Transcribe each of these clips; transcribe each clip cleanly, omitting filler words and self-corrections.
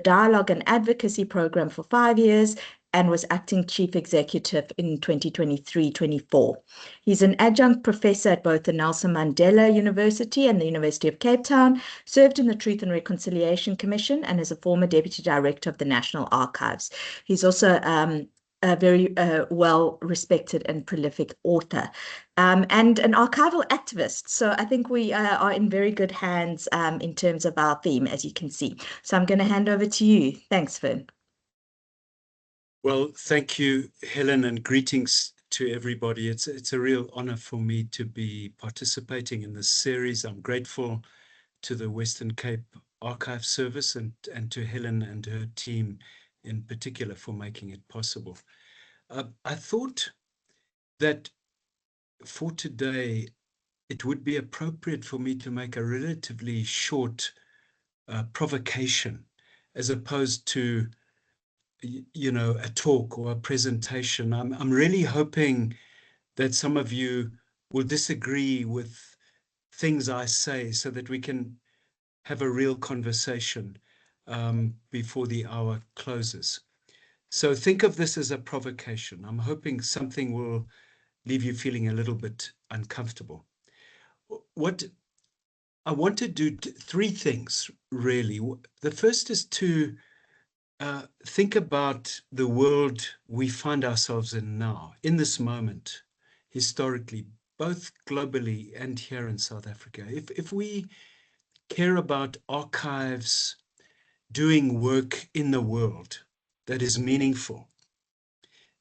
Dialogue and Advocacy Program for 5 years and was acting chief executive in 2023-24. He's an adjunct professor at both the Nelson Mandela University and the University of Cape Town, served in the Truth and Reconciliation Commission, and is a former deputy director of the National Archives. He's also a very well-respected and prolific author, and an archival activist. So I think we are in very good hands in terms of our theme, as you can see. So I'm going to hand over to you. Thanks, Fern. Well, thank you, Helen, and greetings to everybody. It's a real honor for me to be participating in this series. I'm grateful to the Western Cape Archive Service and to Helen and her team in particular for making it possible. I thought that for today, it would be appropriate for me to make a relatively short provocation as opposed to a talk or a presentation. I'm really hoping that some of you will disagree with things I say so that we can have a real conversation before the hour closes. So think of this as a provocation. I'm hoping something will leave you feeling a little bit uncomfortable. What I want to do, three things really. The first is to think about the world we find ourselves in now, in this moment, historically, both globally and here in South Africa. If we care about archives doing work in the world that is meaningful,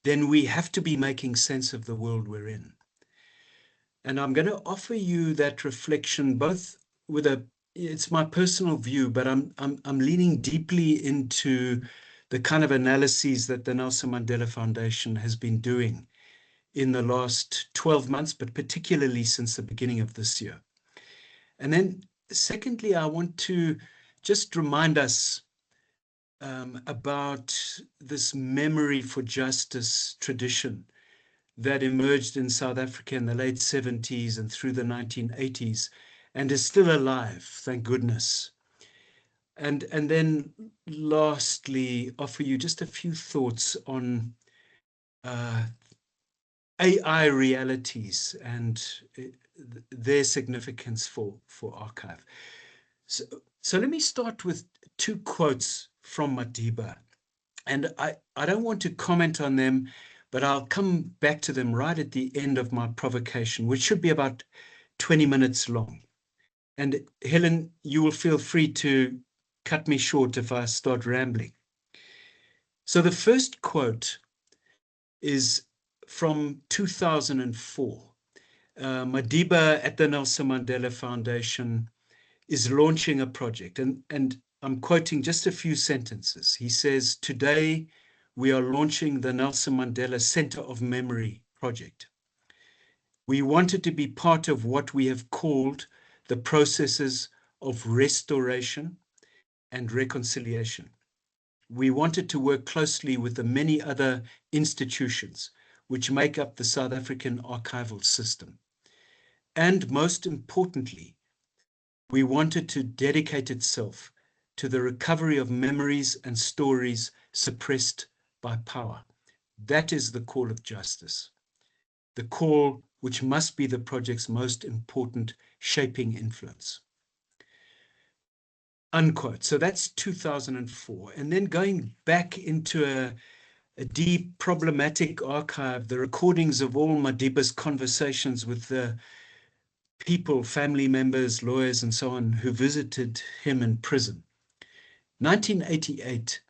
then we have to be making sense of the world we're in. And I'm going to offer you that reflection both with it's my personal view, but I'm leaning deeply into the kind of analyses that the Nelson Mandela Foundation has been doing in the last 12 months, but particularly since the beginning of this year. And then secondly, I want to just remind us about this memory for justice tradition that emerged in South Africa in the late 70s and through the 1980s and is still alive, thank goodness. And then lastly, offer you just a few thoughts on AI realities and their significance for archive. So let me start with two quotes from Madiba. And I don't want to comment on them, but I'll come back to them right at the end of my provocation, which should be about 20 minutes long. And Helen, you will feel free to cut me short if I start rambling. So the first quote is from 2004. Madiba at the Nelson Mandela Foundation is launching a project, and I'm quoting just a few sentences. He says, "Today we are launching the Nelson Mandela Center of Memory project. We wanted to be part of what we have called the processes of restoration and reconciliation. We wanted to work closely with the many other institutions which make up the South African archival system. And most importantly, we wanted to dedicate itself to the recovery of memories and stories suppressed by power. That is the call of justice, the call which must be the project's most important shaping influence." Unquote. So that's 2004. And then going back into a deep problematic archive, the recordings of all Madiba's conversations with the people, family members, lawyers, and so on, who visited him in prison. 1988,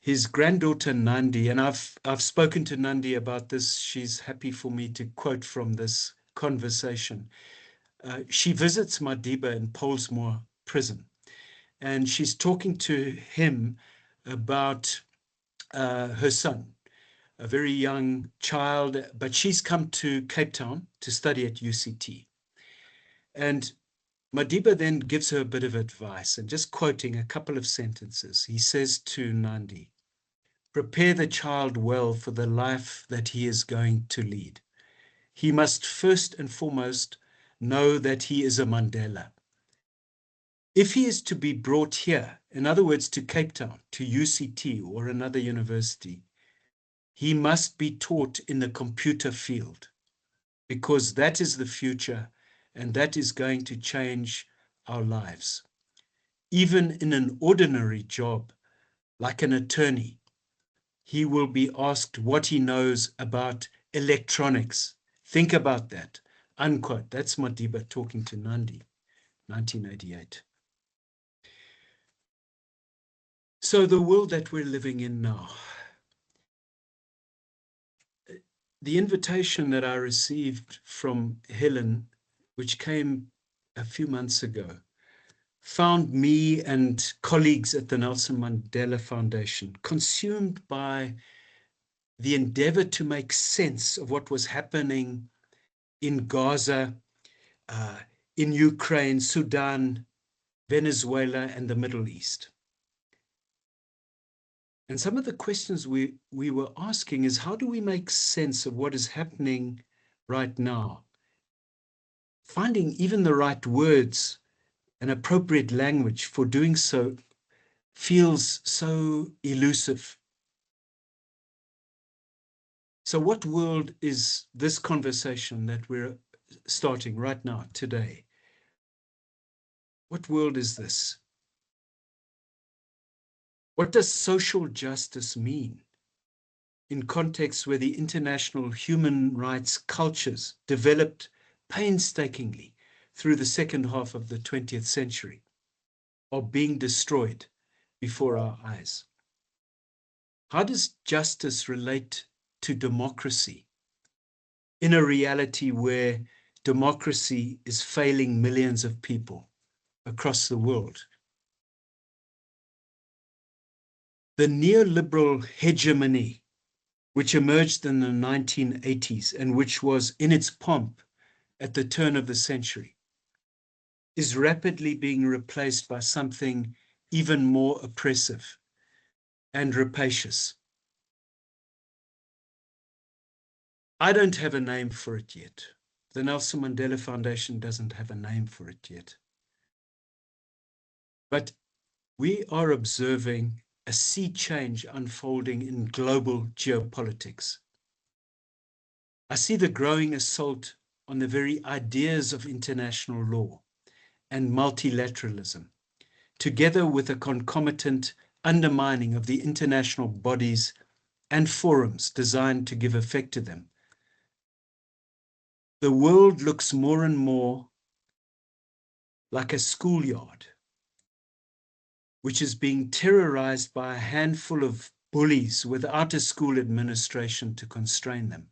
his granddaughter Nandi, and I've spoken to Nandi about this. She's happy for me to quote from this conversation. She visits Madiba in Pollsmoor prison, and she's talking to him about her son, a very young child, but she's come to Cape Town to study at UCT. And Madiba then gives her a bit of advice, and just quoting a couple of sentences, he says to Nandi, "Prepare the child well for the life that he is going to lead. He must first and foremost know that he is a Mandela. If he is to be brought here, in other words, to Cape Town, to UCT or another university, he must be taught in the computer field, because that is the future and that is going to change our lives. Even in an ordinary job, like an attorney, he will be asked what he knows about electronics. Think about that, unquote. That's Madiba talking to Nandi, 1988. So the world that we're living in now, the invitation that I received from Helen, which came a few months ago, found me and colleagues at the Nelson Mandela Foundation consumed by the endeavor to make sense of what was happening in Gaza, in Ukraine, Sudan, Venezuela, and the Middle East. And some of the questions we were asking is, how do we make sense of what is happening right now? Finding even the right words and appropriate language for doing so feels so elusive. So what world is this conversation that we're starting right now, today? What world is this? What does social justice mean in contexts where the international human rights cultures developed painstakingly through the second half of the 20th century are being destroyed before our eyes? How does justice relate to democracy in a reality where democracy is failing millions of people across the world? The neoliberal hegemony, which emerged in the 1980s and which was in its pomp at the turn of the century, is rapidly being replaced by something even more oppressive and rapacious. I don't have a name for it yet. The Nelson Mandela Foundation doesn't have a name for it yet. But we are observing a sea change unfolding in global geopolitics. I see the growing assault on the very ideas of international law and multilateralism, together with a concomitant undermining of the international bodies and forums designed to give effect to them. The world looks more and more like a schoolyard, which is being terrorized by a handful of bullies without a school administration to constrain them.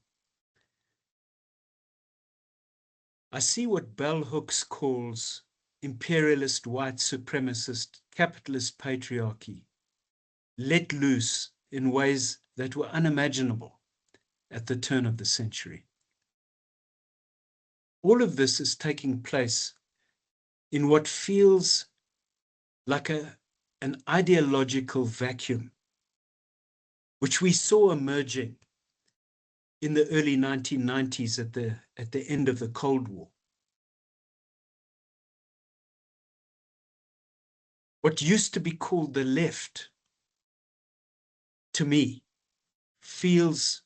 I see what Bell Hooks calls imperialist, white supremacist, capitalist patriarchy let loose in ways that were unimaginable at the turn of the century. All of this is taking place in what feels like an ideological vacuum, which we saw emerging in the early 1990s at the end of the Cold War. What used to be called the left, to me, feels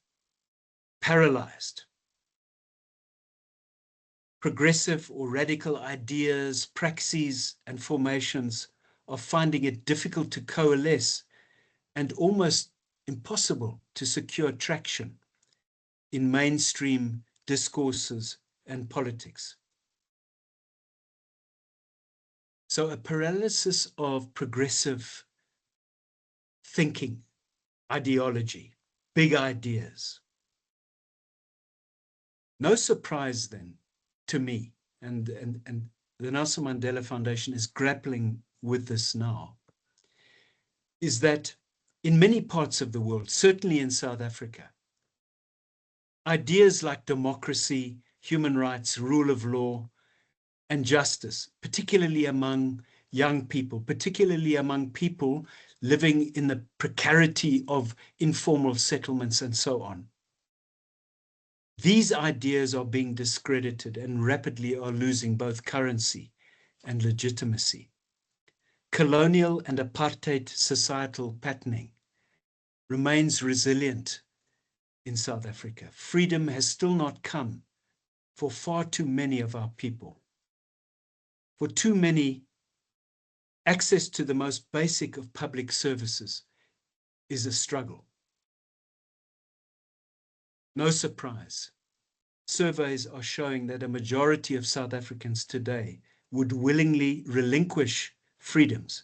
paralyzed. Progressive or radical ideas, praxis, and formations are finding it difficult to coalesce and almost impossible to secure traction in mainstream discourses and politics. So a paralysis of progressive thinking, ideology, big ideas. No surprise then to me, and the Nelson Mandela Foundation is grappling with this now, is that in many parts of the world, certainly in South Africa, ideas like democracy, human rights, rule of law, and justice, particularly among young people, particularly among people living in the precarity of informal settlements and so on. These ideas are being discredited and rapidly are losing both currency and legitimacy. colonial and apartheid societal patterning remains resilient in South Africa. Freedom has still not come for far too many of our people. For too many, access to the most basic of public services is a struggle. No surprise. Surveys are showing that a majority of South Africans today would willingly relinquish freedoms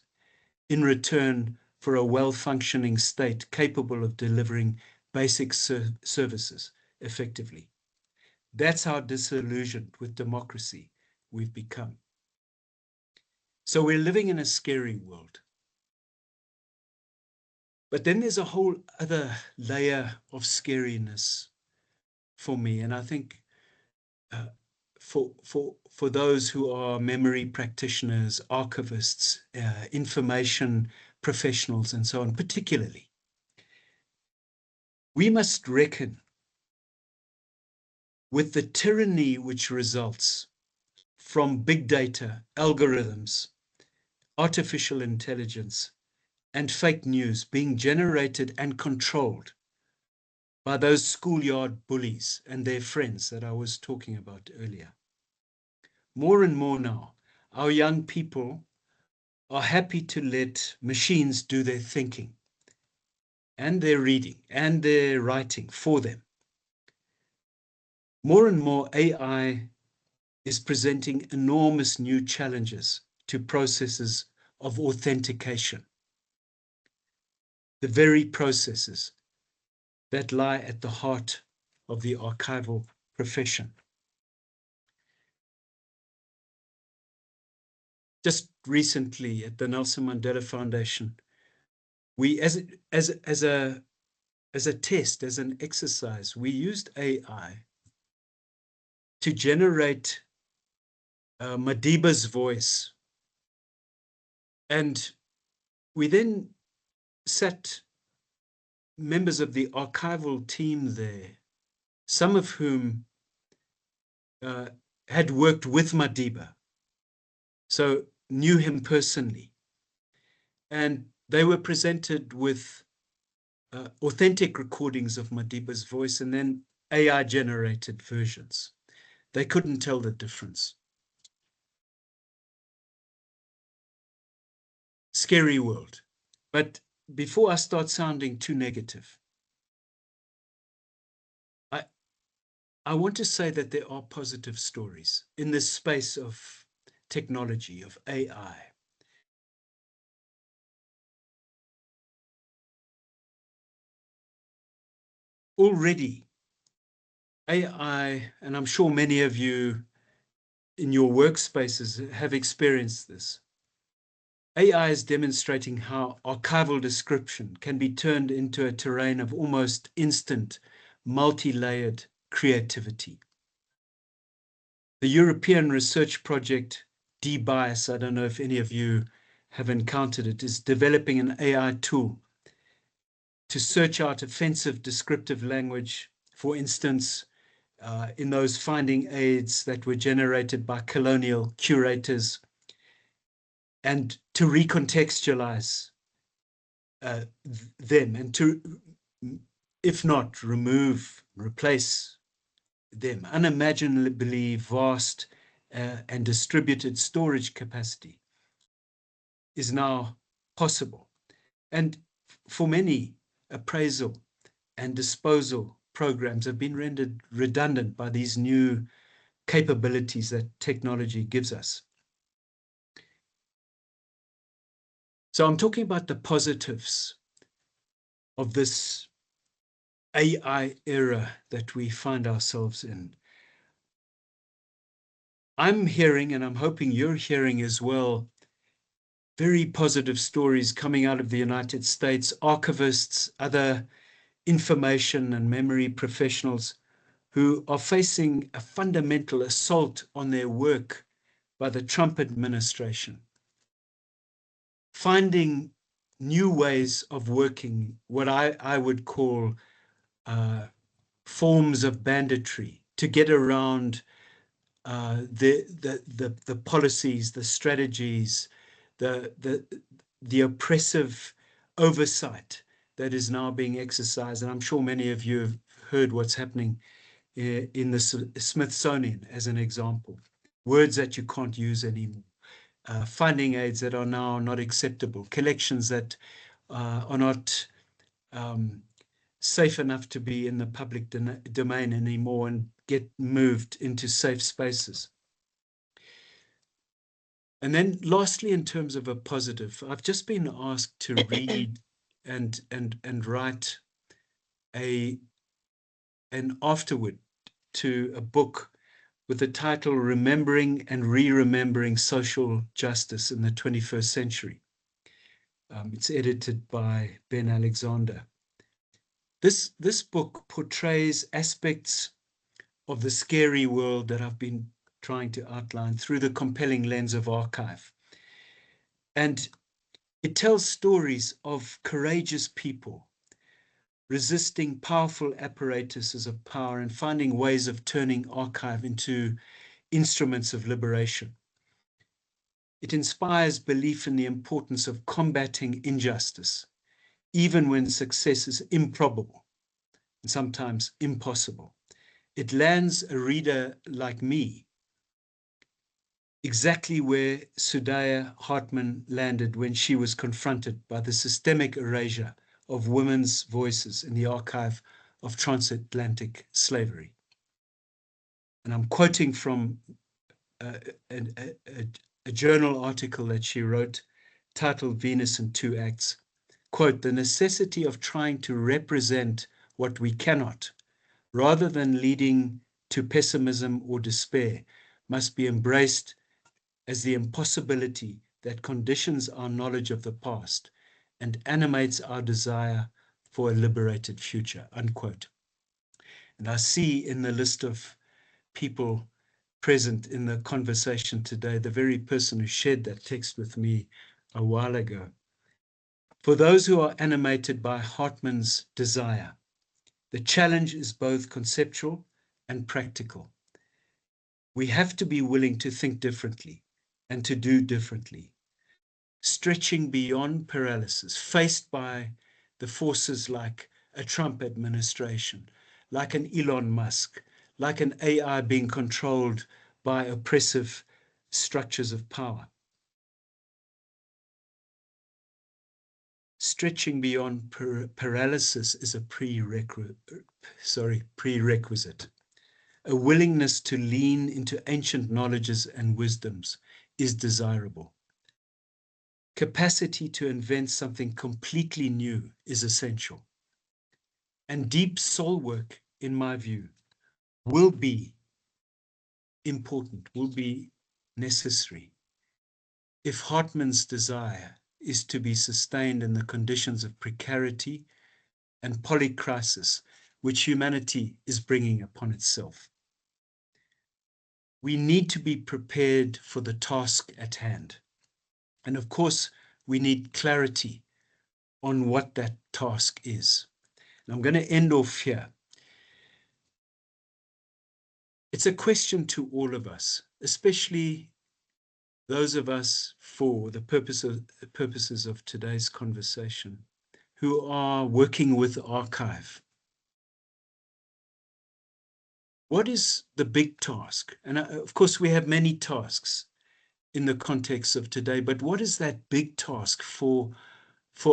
in return for a well-functioning state capable of delivering basic services effectively. That's how disillusioned with democracy we've become. So we're living in a scary world. But then there's a whole other layer of scariness for me, and I think for those who are memory practitioners, archivists, information professionals, and so on, particularly, we must reckon with the tyranny which results from big data, algorithms, artificial intelligence, and fake news being generated and controlled by those schoolyard bullies and their friends that I was talking about earlier. More and more now, our young people are happy to let machines do their thinking and their reading and their writing for them. More and more, AI is presenting enormous new challenges to processes of authentication, the very processes that lie at the heart of the archival profession. Just recently at the Nelson Mandela Foundation, we, as a test, as an exercise, we used AI to generate Madiba's voice. And we then sat members of the archival team there, some of whom had worked with Madiba, so knew him personally. And they were presented with authentic recordings of Madiba's voice and then AI-generated versions. They couldn't tell the difference. Scary world. But before I start sounding too negative, I want to say that there are positive stories in this space of technology, of AI. Already, AI, and I'm sure many of you in your workspaces have experienced this. AI is demonstrating how archival description can be turned into a terrain of almost instant, multi-layered creativity. The European research project DBias, I don't know if any of you have encountered it, is developing an AI tool to search out offensive descriptive language, for instance, in those finding aids that were generated by colonial curators, and to recontextualize them and to, if not remove, replace them. Unimaginably vast and distributed storage capacity is now possible. And for many, appraisal and disposal programs have been rendered redundant by these new capabilities that technology gives us. So I'm talking about the positives of this AI era that we find ourselves in. I'm hearing, and I'm hoping you're hearing as well, very positive stories coming out of the United States, archivists, other information and memory professionals who are facing a fundamental assault on their work by the Trump administration, finding new ways of working, what I would call forms of banditry to get around the policies, the strategies, the oppressive oversight that is now being exercised. And I'm sure many of you have heard what's happening in the Smithsonian as an example. Words that you can't use anymore. Finding aids that are now not acceptable. Collections that are not safe enough to be in the public domain anymore and get moved into safe spaces. And then lastly, in terms of a positive, I've just been asked to read and write an afterword to a book with the title Remembering and Re-Remembering Social Justice in the 21st Century. It's edited by Ben Alexander. This book portrays aspects of the scary world that I've been trying to outline through the compelling lens of archive. And it tells stories of courageous people resisting powerful apparatuses of power and finding ways of turning archive into instruments of liberation. It inspires belief in the importance of combating injustice, even when success is improbable and sometimes impossible. It lands a reader like me exactly where Sudaya Hartman landed when she was confronted by the systemic erasure of women's voices in the archive of transatlantic slavery. And I'm quoting from a journal article that she wrote titled Venus in Two Acts. Quote, "The necessity of trying to represent what we cannot, rather than leading to pessimism or despair, must be embraced as the impossibility that conditions our knowledge of the past and animates our desire for a liberated future," unquote. And I see in the list of people present in the conversation today, the very person who shared that text with me a while ago. For those who are animated by Hartman's desire, the challenge is both conceptual and practical. We have to be willing to think differently and to do differently, stretching beyond paralysis, faced by the forces like a Trump administration, like an Elon Musk, like an AI being controlled by oppressive structures of power. Stretching beyond paralysis is a prerequisite. A willingness to lean into ancient knowledges and wisdoms is desirable. Capacity to invent something completely new is essential. And deep soul work, in my view, will be important, will be necessary if Hartman's desire is to be sustained in the conditions of precarity and polycrisis which humanity is bringing upon itself. We need to be prepared for the task at hand. And of course, we need clarity on what that task is. And I'm going to end off here. It's a question to all of us, especially those of us, for the purposes of today's conversation, who are working with archive. What is the big task? And of course, we have many tasks in the context of today, but what is that big task for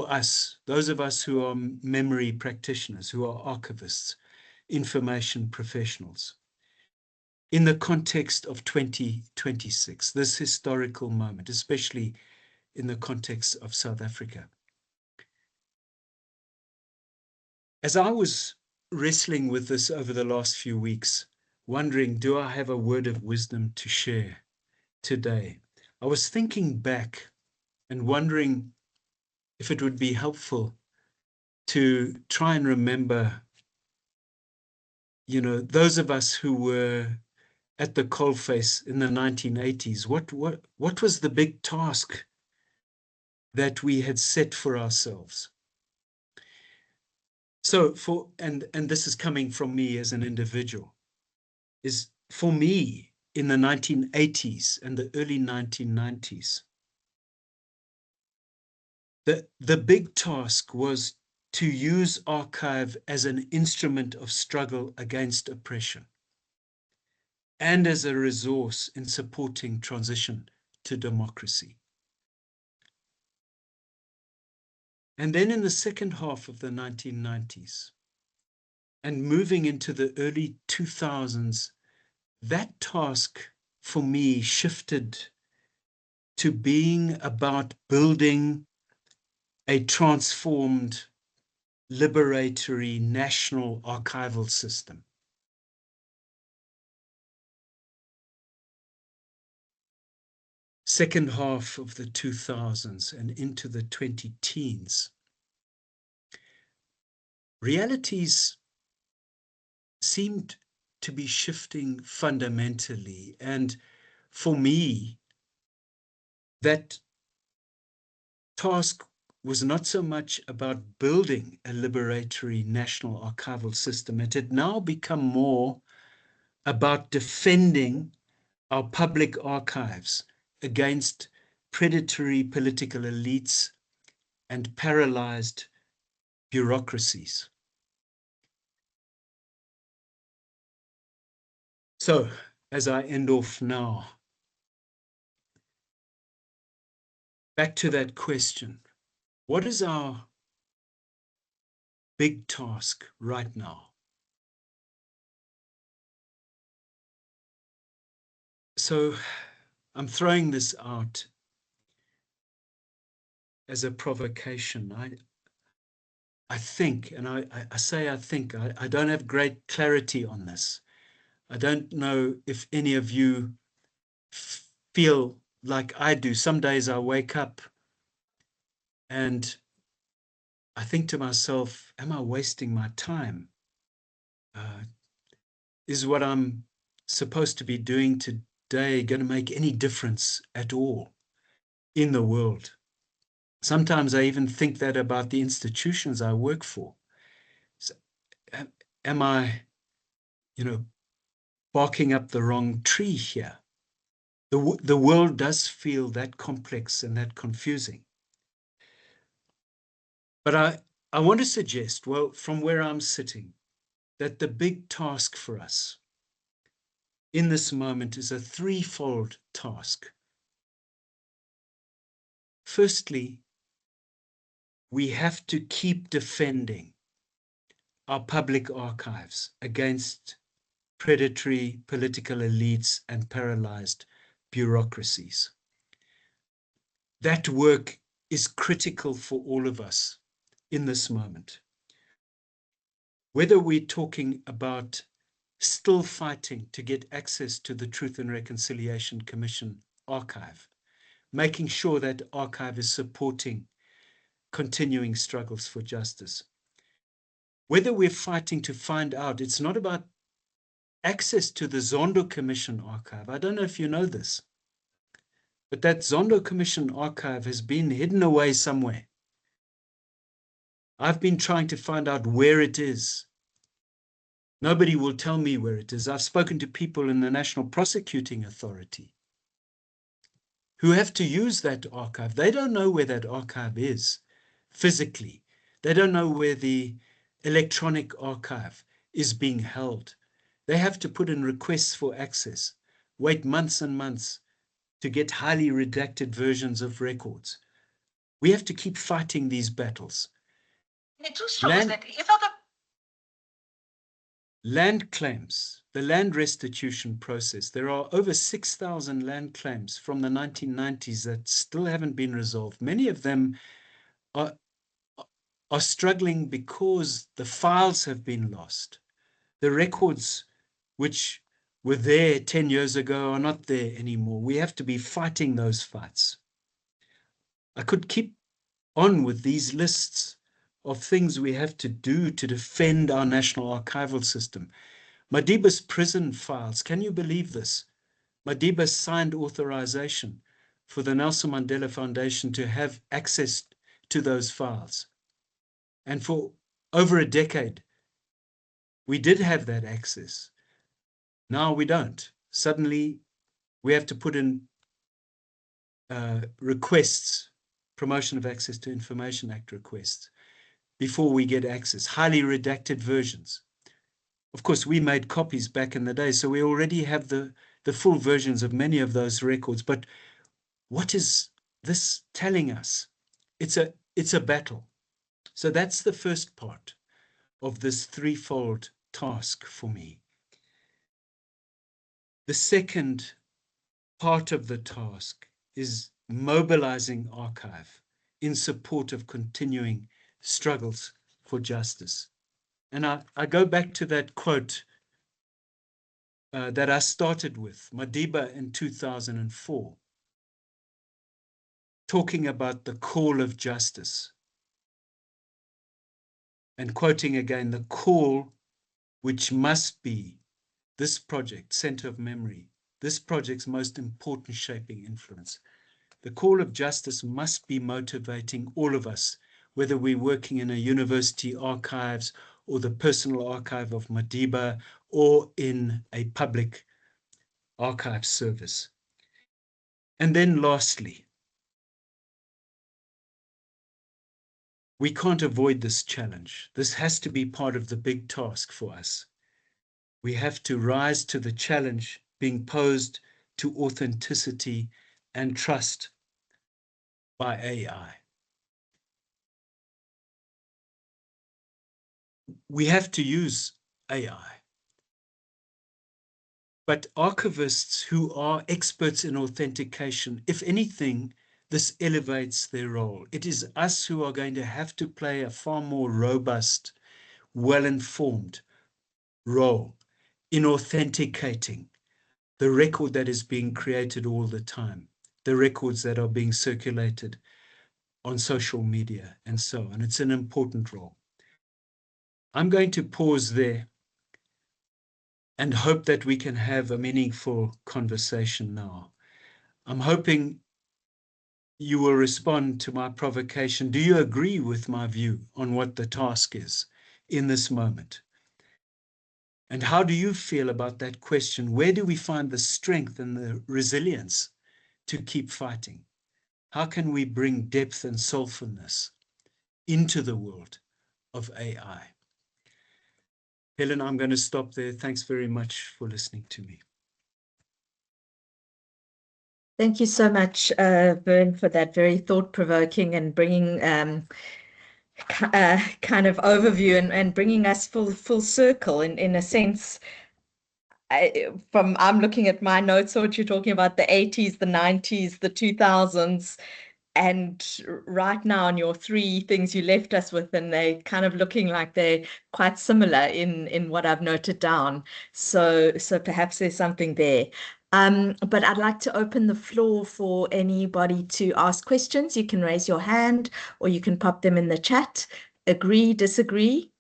us, those of us who are memory practitioners, who are archivists, information professionals, in the context of 2026, this historical moment, especially in the context of South Africa? As I was wrestling with this over the last few weeks, wondering, do I have a word of wisdom to share today? I was thinking back and wondering if it would be helpful to try and remember, those of us who were at the coalface in the 1980s. What was the big task that we had set for ourselves? So and this is coming from me as an individual, is for me in the 1980s and the early 1990s, The big task was to use archive as an instrument of struggle against oppression and as a resource in supporting transition to democracy. And then in the second half of the 1990s and moving into the early 2000s, that task for me shifted to being about building a transformed, liberatory national archival system. Second half of the 2000s and into the 2010s, realities seemed to be shifting fundamentally. And for me, that task was not so much about building a liberatory national archival system. It had now become more about defending our public archives against predatory political elites and paralyzed bureaucracies. So, as I end off now, back to that question, what is our big task right now? So, I'm throwing this out as a provocation. I think, and I say I think, I don't have great clarity on this. I don't know if any of you feel like I do. Some days I wake up and I think to myself, am I wasting my time? Is what I'm supposed to be doing today going to make any difference at all in the world? Sometimes I even think that about the institutions I work for. So, am I, barking up the wrong tree here? The world does feel that complex and that confusing. But I want to suggest, well, from where I'm sitting, that the big task for us in this moment is a threefold task. Firstly, we have to keep defending our public archives against predatory political elites and paralyzed bureaucracies. That work is critical for all of us in this moment. Whether we're talking about still fighting to get access to the Truth and Reconciliation Commission archive, making sure that archive is supporting continuing struggles for justice. Whether we're fighting to find out, it's not about access to the Zondo Commission archive. I don't know if you know this, but that Zondo Commission archive has been hidden away somewhere. I've been trying to find out where it is. Nobody will tell me where it is. I've spoken to people in the National Prosecuting Authority who have to use that archive. They don't know where that archive is physically. They don't know where the electronic archive is being held. They have to put in requests for access, wait months and months to get highly redacted versions of records. We have to keep fighting these battles. Land claims, the land restitution process. There are over 6,000 land claims from the 1990s that still haven't been resolved. Many of them are struggling because the files have been lost. The records which were there 10 years ago are not there anymore. We have to be fighting those fights. I could keep on with these lists of things we have to do to defend our national archival system. Madiba's prison files, can you believe this? Madiba signed authorization for the Nelson Mandela Foundation to have access to those files. And for over a decade, we did have that access. Now we don't. Suddenly, we have to put in requests Promotion of Access to Information Act requests before we get access, highly redacted versions. Of course, we made copies back in the day, so we already have the full versions of many of those records. But what is this telling us? It's a battle. So that's the first part of this threefold task for me. The second part of the task is mobilizing archive in support of continuing struggles for justice. And I go back to that quote that I started with, Madiba in 2004, talking about the call of justice. And quoting again, the call which must be this project, Center of Memory, this project's most important shaping influence. The call of justice must be motivating all of us, whether we're working in a university archives or the personal archive of Madiba or in a public archive service. And then lastly, we can't avoid this challenge. This has to be part of the big task for us. We have to rise to the challenge being posed to authenticity and trust by AI. We have to use AI. But archivists who are experts in authentication, if anything, this elevates their role. It is us who are going to have to play a far more robust, well-informed role in authenticating the record that is being created all the time, the records that are being circulated on social media and so on. It's an important role. I'm going to pause there and hope that we can have a meaningful conversation now. I'm hoping you will respond to my provocation. Do you agree with my view on what the task is in this moment? And how do you feel about that question? Where do we find the strength and the resilience to keep fighting? How can we bring depth and soulfulness into the world of AI? Helen, I'm going to stop there. Thanks very much for listening to me. Thank you so much, Vern, for that very thought-provoking and bringing kind of overview and bringing us full circle in a sense. I'm looking at my notes, what you're talking about, the 80s, the 90s, the 2000s, and right now on your three things you left us with, and they kind of looking like they're quite similar in what I've noted down. So perhaps there's something there. But I'd like to open the floor for anybody to ask questions. You can raise your hand or you can pop them in the chat. Agree, disagree?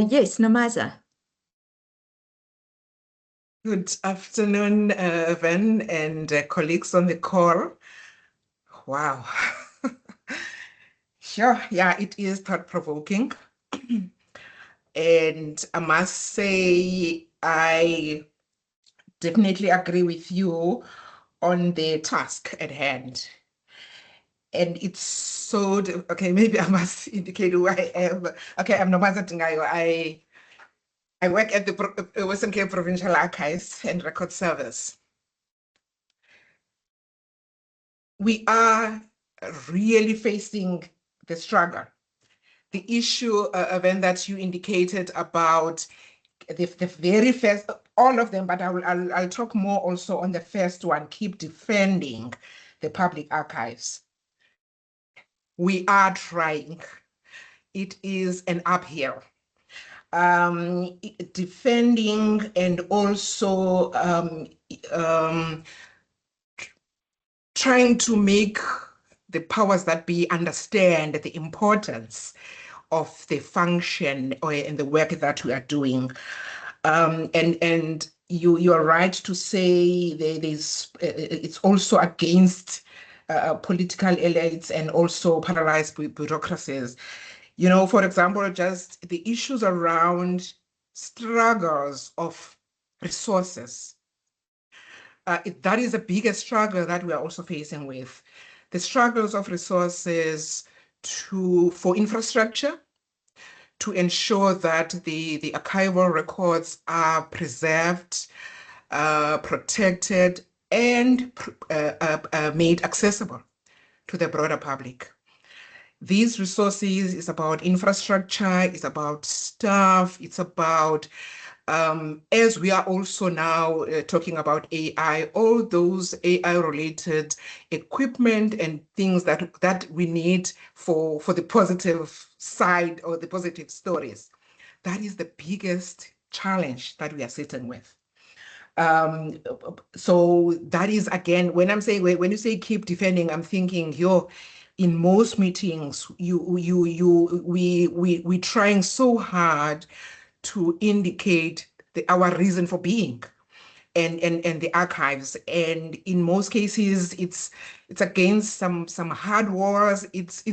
Yes, Namaza. Good afternoon, Van and colleagues on the call. Wow. Sure, yeah, it is thought-provoking. And I must say, I definitely agree with you on the task at hand. And it's so, okay, maybe I must indicate who I am. Okay, I'm Namaza Tingayo. I work at the Western Cape Provincial Archives and Record Service. We are really facing the struggle. The issue, event that you indicated about the very first, all of them, but I'll talk more also on the first one, keep defending the public archives. We are trying. It is an uphill. Defending and also trying to make the powers that be understand the importance of the function and the work that we are doing. And you are right to say it's also against political elites and also paralyzed bureaucracies. You know, for example, just the issues around struggles of resources. That is the biggest struggle that we are also facing with. The struggles of resources for infrastructure, to ensure that the archival records are preserved, protected, and made accessible to the broader public. These resources is about infrastructure, it's about staff, it's about, as we are also now talking about AI, all those AI-related equipment and things that we need for the positive side or the positive stories. That is the biggest challenge that we are sitting with. So that is, again, when I'm saying, when you say keep defending, I'm thinking, in most meetings, we trying so hard to indicate our reason for being and the archives. And in most cases, it's against some hard wars. It's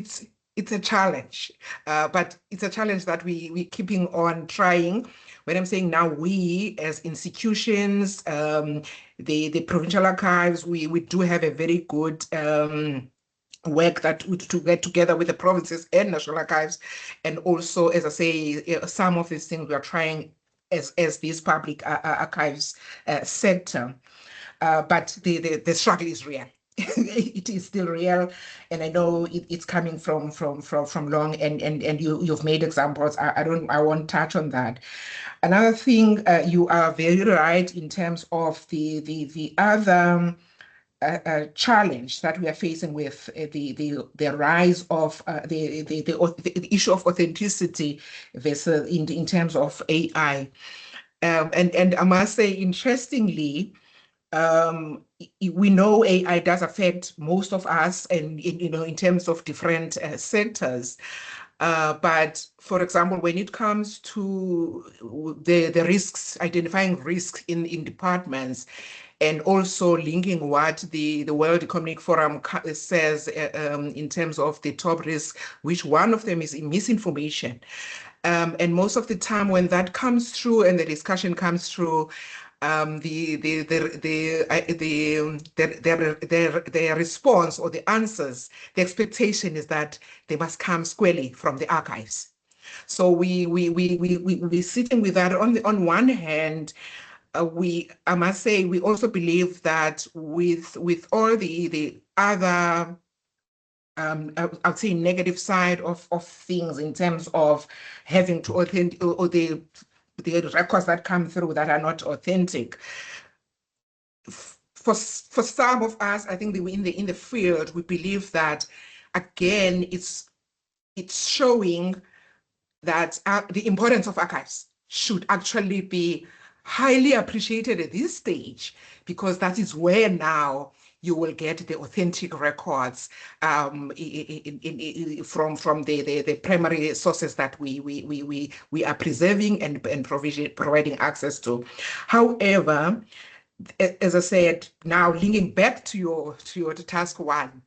a challenge, but it's a challenge that we keeping on trying. When I'm saying now, we as institutions, the provincial archives, we do have a very good work that to get together with the provinces and national archives, and also, as I say, some of these things we are trying as these public archives sector, but the struggle is real. It is still real, and I know it's coming from long, and you've made examples. I won't touch on that. Another thing, you are very right in terms of the other challenge that we are facing with the rise of the issue of authenticity versus in terms of AI. And I must say, interestingly, we know AI does affect most of us, and in terms of different sectors. But for example, when it comes to the risks, identifying risks in departments, and also linking what the World Economic Forum says in terms of the top risk, which one of them is misinformation. And most of the time when that comes through and the discussion comes through, the response or the answers, the expectation is that they must come squarely from the archives. So we're sitting with that. On one hand, I must say, we also believe that with all the other I'd say negative side of things in terms of having to authentic or the records that come through that are not authentic. For some of us, I think in the field, we believe that, again, it's showing that the importance of archives should actually be highly appreciated at this stage, because that is where now you will get the authentic records from the primary sources that we are preserving and providing access to. However, as I said, now linking back to your task one,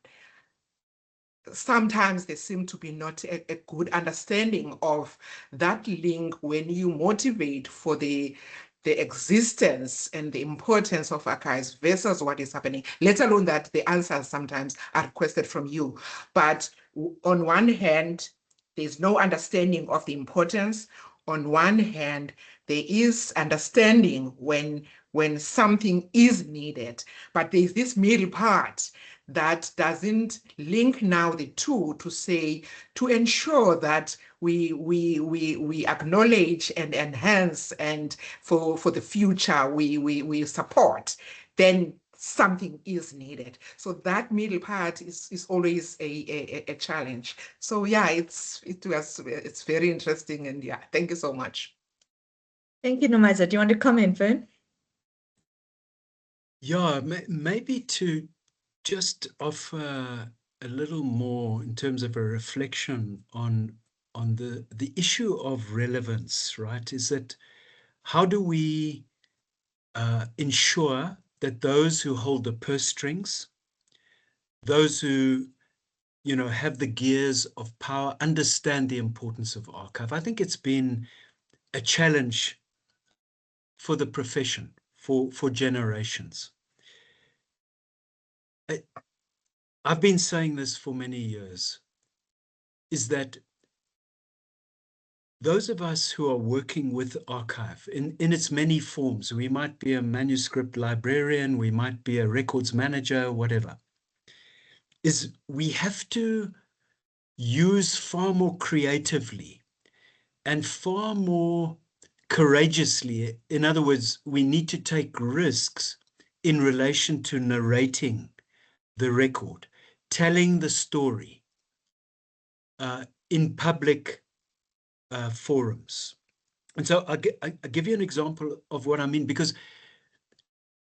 sometimes there seem to be not a good understanding of that link when you motivate for the existence and the importance of archives versus what is happening, let alone that the answers sometimes are requested from you. But on one hand, there's no understanding of the importance. On one hand, there is understanding when something is needed, but there's this middle part that doesn't link now the two to say, to ensure that we acknowledge and enhance, and for the future we support, then something is needed. So that middle part is always a challenge. So yeah, it's very interesting, and yeah, thank you so much. Thank you, Nomaiza. Do you want to comment, Vern? Yeah, maybe to just offer a little more in terms of a reflection on the issue of relevance, right? Is that how do we ensure that those who hold the purse strings, those who have the gears of power, understand the importance of archive. I think it's been a challenge for the profession for generations. I've been saying this for many years, is that those of us who are working with archive in its many forms, we might be a manuscript librarian, we might be a records manager, whatever, is we have to use far more creatively and far more courageously. In other words, we need to take risks in relation to narrating the record, telling the story in public forums. And so I'll give you an example of what I mean, because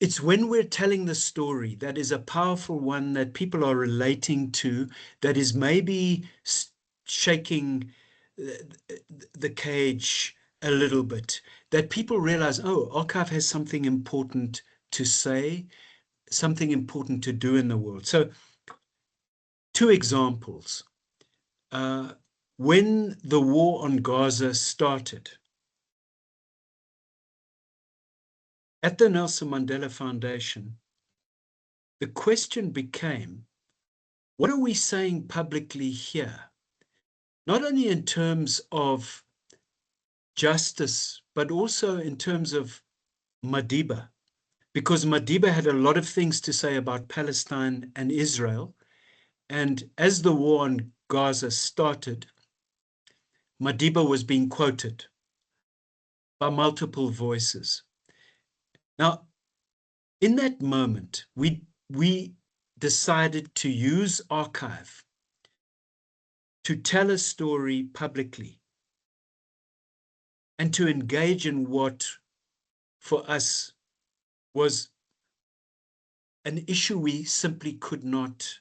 it's when we're telling the story that is a powerful one that people are relating to, that is maybe shaking the cage a little bit, that people realize, oh, archive has something important to say, something important to do in the world. So 2 examples. When the war on Gaza started, at the Nelson Mandela Foundation, the question became, what are we saying publicly here? Not only in terms of justice, but also in terms of Madiba, because Madiba had a lot of things to say about Palestine and Israel. And as the war on Gaza started, Madiba was being quoted by multiple voices. Now, in that moment, we decided to use archive to tell a story publicly and to engage in what, for us, was an issue we simply could not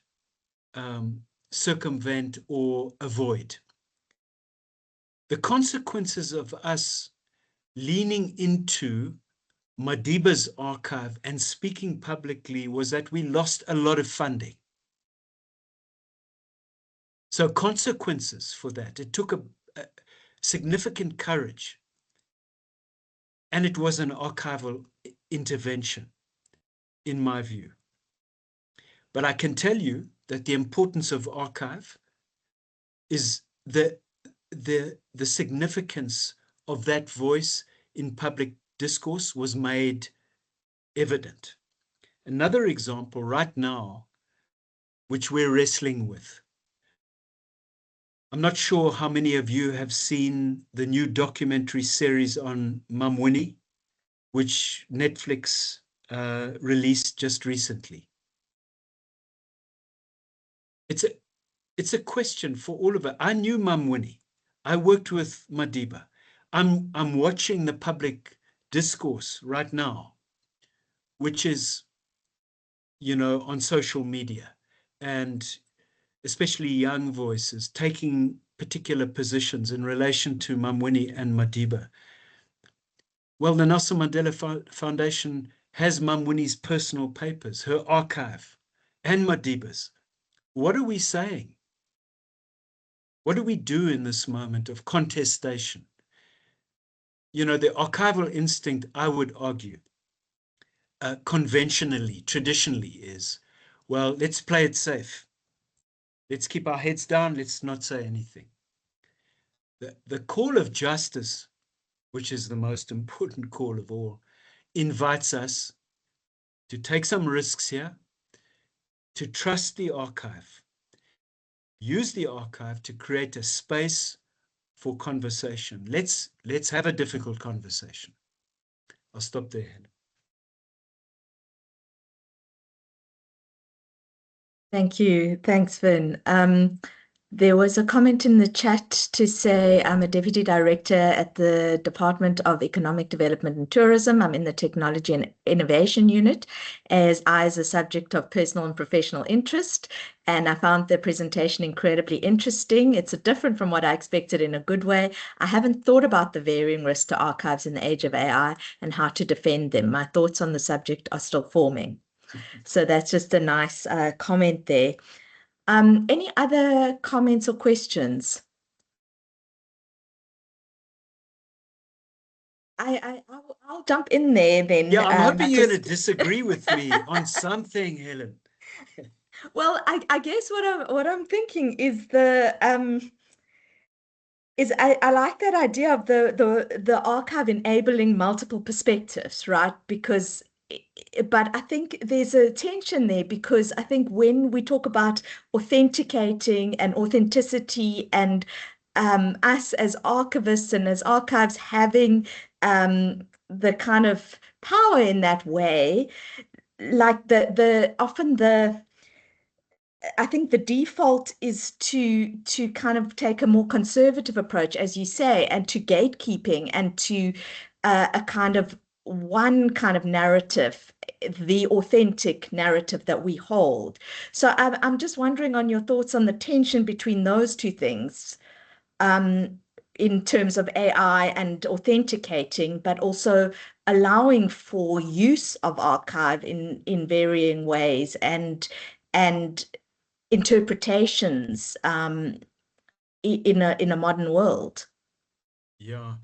circumvent or avoid. The consequences of us leaning into Madiba's archive and speaking publicly was that we lost a lot of funding. So consequences for that, it took a significant courage, and it was an archival intervention, in my view. But I can tell you that the importance of archive is the significance of that voice in public discourse was made evident. Another example right now, which we're wrestling with. I'm not sure how many of you have seen the new documentary series on Mam Winnie, which Netflix released just recently. It's a question for all of us. I knew Mam Winnie. I worked with Madiba. I'm watching the public discourse right now, which is, on social media, and especially young voices taking particular positions in relation to Mam Winnie and Madiba. Well, the Nelson Mandela Foundation has Mam Winnie's personal papers, her archive, and Madiba's. What are we saying? What do we do in this moment of contestation? The archival instinct, I would argue, conventionally, traditionally is, well, let's play it safe. Let's keep our heads down. Let's not say anything. The call of justice, which is the most important call of all, invites us to take some risks here, to trust the archive, use the archive to create a space for conversation. Let's have a difficult conversation. I'll stop there. Thank you. Thanks, Vin. There was a comment in the chat to say I'm a Deputy Director at the Department of Economic Development and Tourism. I'm in the Technology and Innovation Unit, as I is a subject of personal and professional interest. And I found the presentation incredibly interesting. It's different from what I expected in a good way. I haven't thought about the varying risks to archives in the age of AI and how to defend them. My thoughts on the subject are still forming. So that's just a nice comment there. Any other comments or questions? I'll jump in there then. Yeah, I'm hoping you're going to disagree with me on something, Helen. Well, I guess what I'm thinking is I like that idea of the archive enabling multiple perspectives, right? Because but I think there's a tension there, because I think when we talk about authenticating and authenticity and us as archivists and as archives having the kind of power in that way, like the often the I think the default is to kind of take a more conservative approach, as you say, and to gatekeeping and to a kind of one kind of narrative, the authentic narrative that we hold. So I'm just wondering on your thoughts on the tension between those two things, in terms of AI and authenticating, but also allowing for use of archive in varying ways and interpretations in a modern world. Yeah.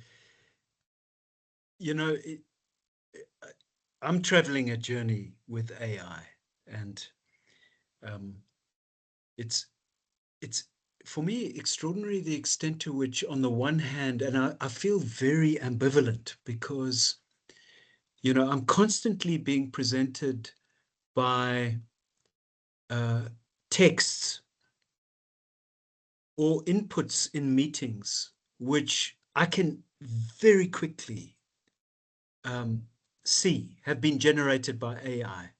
I'm traveling a journey with AI, and it's for me extraordinary the extent to which, on the one hand, and I feel very ambivalent, because I'm constantly being presented by texts or inputs in meetings which I can very quickly see have been generated by AI.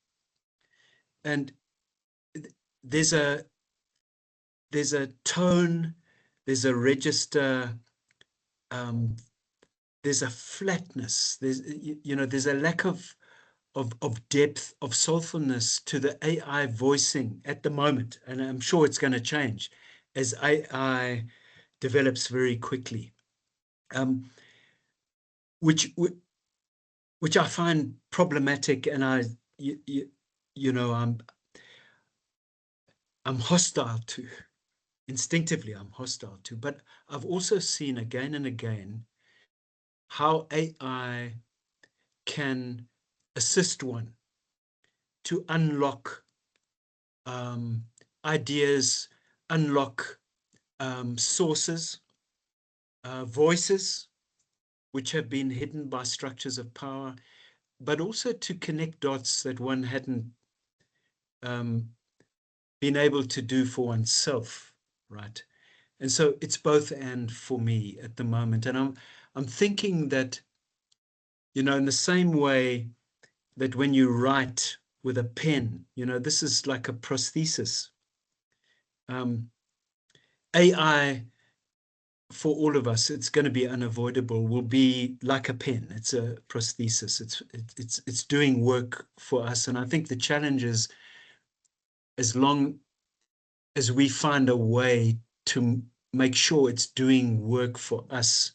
And there's a tone, there's a register, there's a flatness, there's a lack of depth, of soulfulness to the AI voicing at the moment. And I'm sure it's going to change as AI develops very quickly, which I find problematic, and I'm hostile to. Instinctively, I'm hostile to. But I've also seen again and again how AI can assist one to unlock ideas, unlock sources, voices which have been hidden by structures of power, but also to connect dots that one hadn't been able to do for oneself, right? And so it's both and for me at the moment. And I'm thinking that, in the same way that when you write with a pen, this is like a prosthesis. AI, for all of us, it's going to be unavoidable, will be like a pen. It's a prosthesis. It's doing work for us. And I think the challenge is, as long as we find a way to make sure it's doing work for us,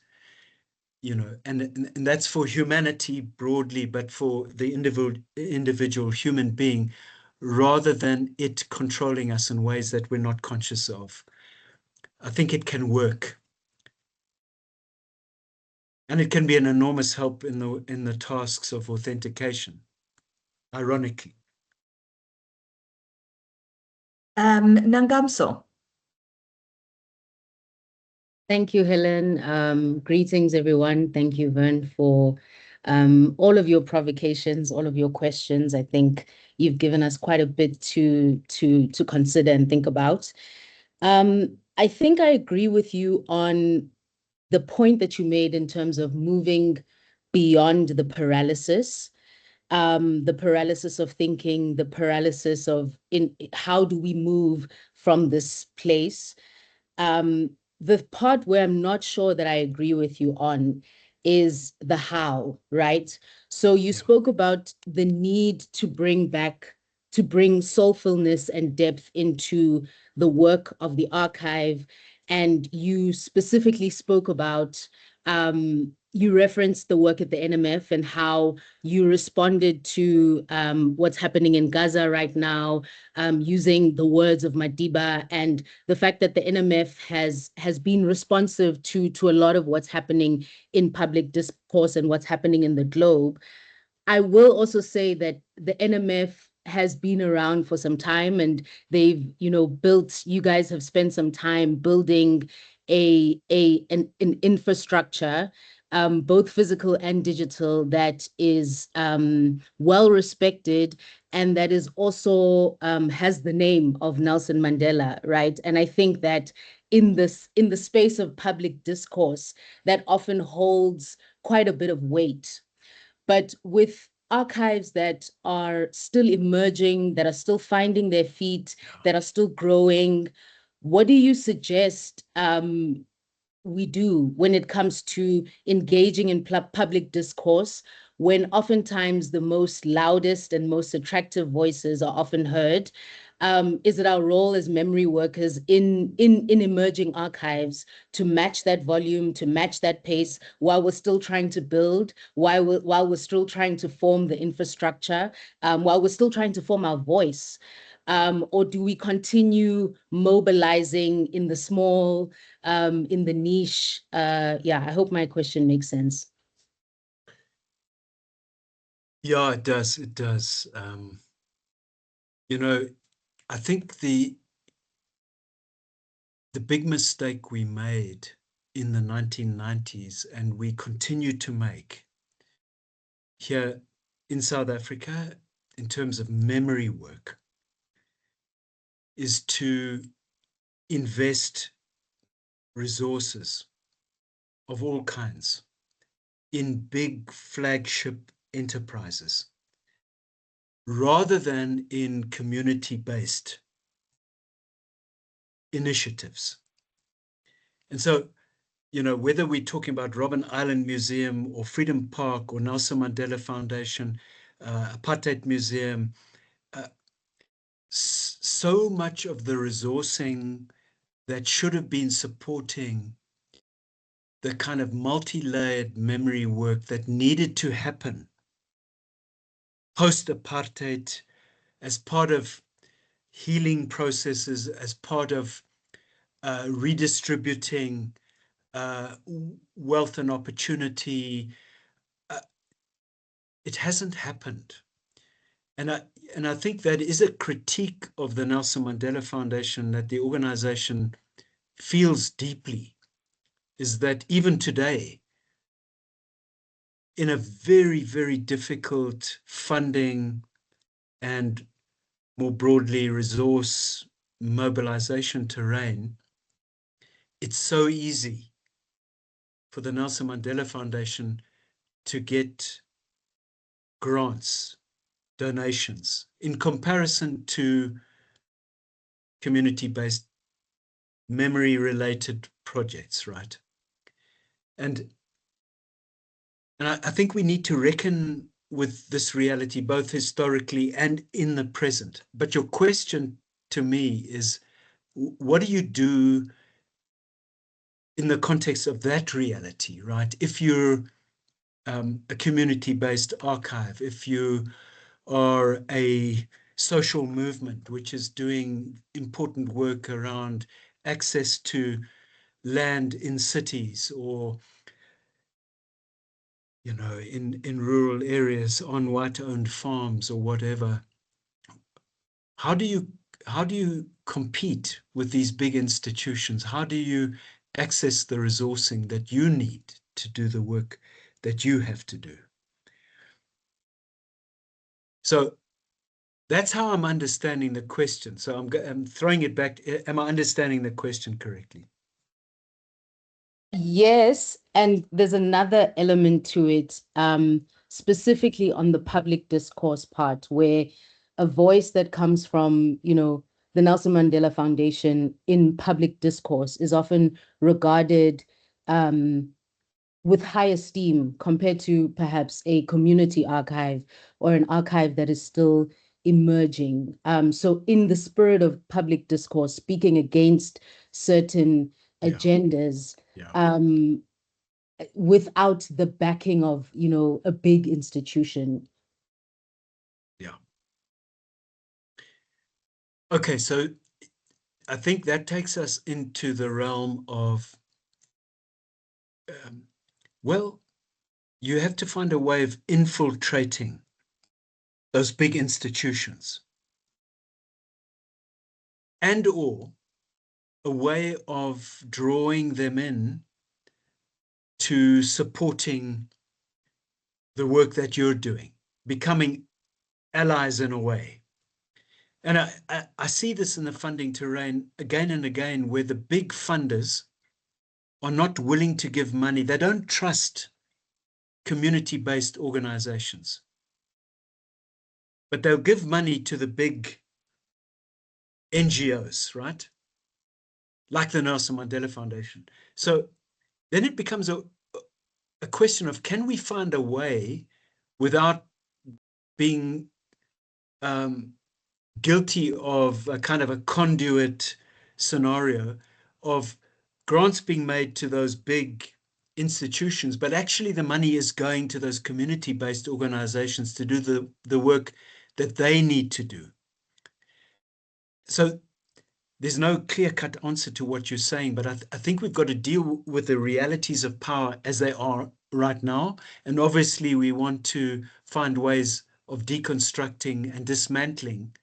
and that's for humanity broadly, but for the individual human being, rather than it controlling us in ways that we're not conscious of. I think it can work. And it can be an enormous help in the tasks of authentication, ironically. Nangamso. Thank you, Helen. Greetings, everyone. Thank you, Vern, for all of your provocations, all of your questions. I think you've given us quite a bit to consider and think about. I think I agree with you on the point that you made in terms of moving beyond the paralysis of thinking, the paralysis of how do we move from this place. The part where I'm not sure that I agree with you on is the how, right? So you spoke about the need to bring soulfulness and depth into the work of the archive. And you specifically spoke about you referenced the work at the NMF and how you responded to what's happening in Gaza right now, using the words of Madiba, and the fact that the NMF has been responsive to a lot of what's happening in public discourse and what's happening in the globe. I will also say that the NMF has been around for some time, and they've, you guys have spent some time building an infrastructure, both physical and digital, that is well respected, and that is also has the name of Nelson Mandela, right? And I think that in the space of public discourse, that often holds quite a bit of weight. But with archives that are still emerging, that are still finding their feet, that are still growing, what do you suggest we do when it comes to engaging in public discourse, when oftentimes the most loudest and most attractive voices are often heard? Is it our role as memory workers in emerging archives to match that volume, to match that pace, while we're still trying to build, while we're still trying to form the infrastructure, while we're still trying to form our voice? Or do we continue mobilizing in the small, in the niche? Yeah, I hope my question makes sense. Yeah, it does. It does. I think the big mistake we made in the 1990s, and we continue to make here in South Africa in terms of memory work, is to invest resources of all kinds in big flagship enterprises rather than in community-based initiatives. And so, whether we're talking about Robben Island Museum or Freedom Park or Nelson Mandela Foundation, Apartheid Museum, so much of the resourcing that should have been supporting the kind of multi-layered memory work that needed to happen post-apartheid, as part of healing processes, as part of redistributing wealth and opportunity, it hasn't happened. And I think that is a critique of the Nelson Mandela Foundation that the organization feels deeply, is that even today, in a very, very difficult funding and more broadly resource mobilization terrain, it's so easy for the Nelson Mandela Foundation to get grants, donations, in comparison to community-based memory-related projects, right? And I think we need to reckon with this reality, both historically and in the present. But your question to me is, what do you do in the context of that reality, right? If you're a community-based archive, if you are a social movement which is doing important work around access to land in cities, or in rural areas on white-owned farms or whatever, how do you compete with these big institutions? How do you access the resourcing that you need to do the work that you have to do? So that's how I'm understanding the question. So I'm throwing it back. Am I understanding the question correctly? Yes, and there's another element to it, specifically on the public discourse part, where a voice that comes from, the Nelson Mandela Foundation in public discourse is often regarded with high esteem compared to perhaps a community archive or an archive that is still emerging. So in the spirit of public discourse, speaking against certain agendas, without the backing of, you know, a big institution. Yeah. Okay, so I think that takes us into the realm of, well, you have to find a way of infiltrating those big institutions, and or a way of drawing them in to supporting the work that you're doing, becoming allies in a way. And I see this in the funding terrain again and again, where the big funders are not willing to give money. They don't trust community-based organizations, but they'll give money to the big NGOs, right? Like the Nelson Mandela Foundation. So then it becomes a question of, can we find a way without being guilty of a kind of a conduit scenario of grants being made to those big institutions, but actually the money is going to those community-based organizations to do the work that they need to do. So there's no clear-cut answer to what you're saying, but I think we've got to deal with the realities of power as they are right now. And obviously we want to find ways of deconstructing and dismantling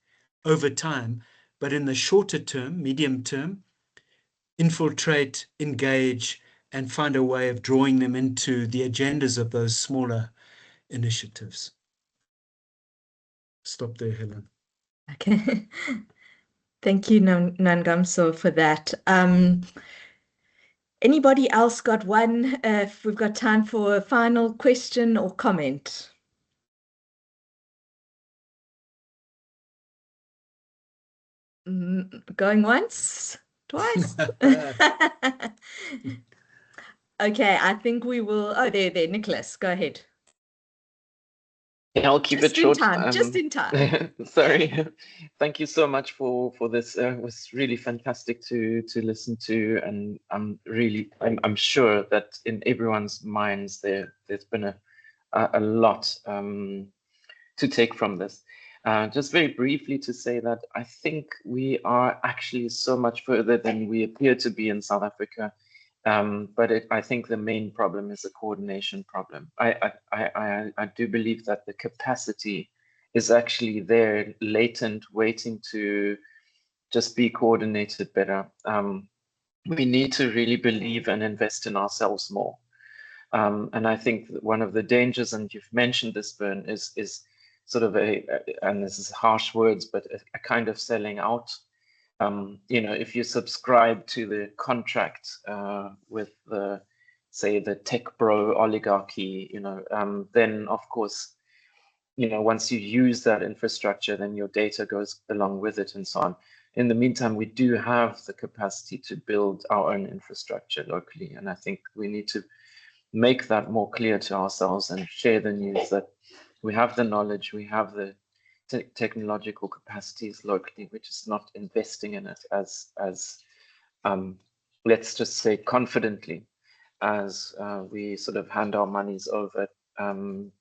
over time, but in the shorter term, medium term, infiltrate, engage, and find a way of drawing them into the agendas of those smaller initiatives. Stop there, Helen. Okay. Thank you, Nangamso, for that. Anybody else got one? If we've got time for a final question or comment. Going once, twice. Okay, I think we will. Oh, there, Nicholas, go ahead. Yeah, I'll keep it short. Just in time. Sorry. Thank you so much for this. It was really fantastic to listen to, and I'm sure that in everyone's minds there's been a lot to take from this. Just very briefly to say that I think we are actually so much further than we appear to be in South Africa. But I think the main problem is a coordination problem. I do believe that the capacity is actually there, latent, waiting to just be coordinated better. We need to really believe and invest in ourselves more. And I think that one of the dangers, and you've mentioned this, Vern, is sort of and this is harsh words, but a kind of selling out. You know, if you subscribe to the contract with the, say, the tech bro oligarchy, you know, then of course, you know, once you use that infrastructure, then your data goes along with it and so on. In the meantime, we do have the capacity to build our own infrastructure locally. And I think we need to make that more clear to ourselves and share the news that we have the knowledge, we have the technological capacities locally. We're just not investing in it as let's just say confidently, as we sort of hand our monies over, and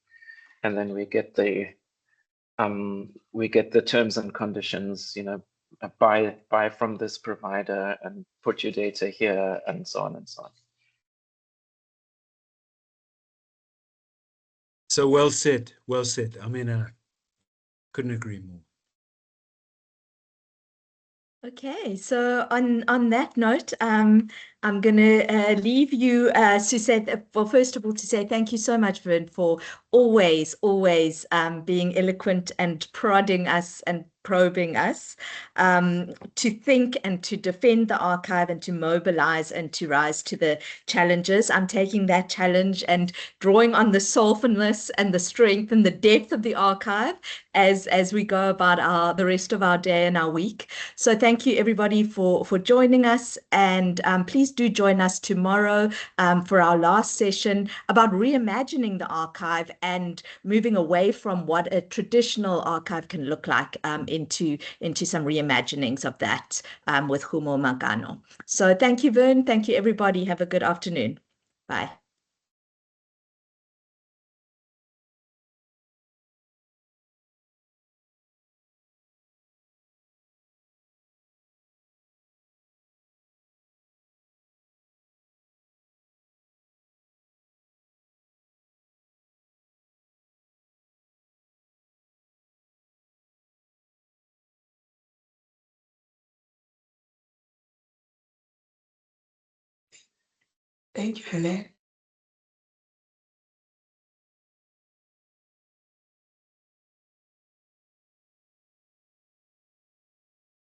then we get the terms and conditions, you know, buy from this provider and put your data here and so on and so on. So well said, well said. I mean, I couldn't agree more. Okay, so on that note, I'm going to leave you, Suzette. Well, first of all, to say thank you so much, Vern, for always being eloquent and prodding us and probing us to think and to defend the archive and to mobilize and to rise to the challenges. I'm taking that challenge and drawing on the soulfulness and the strength and the depth of the archive as we go about the rest of our day and our week. So thank you everybody for joining us, and please do join us tomorrow for our last session about reimagining the archive and moving away from what a traditional archive can look like into some reimaginings of that with Humo Magano. So thank you, Vern. Thank you, everybody. Have a good afternoon. Bye. Thank you, Helen.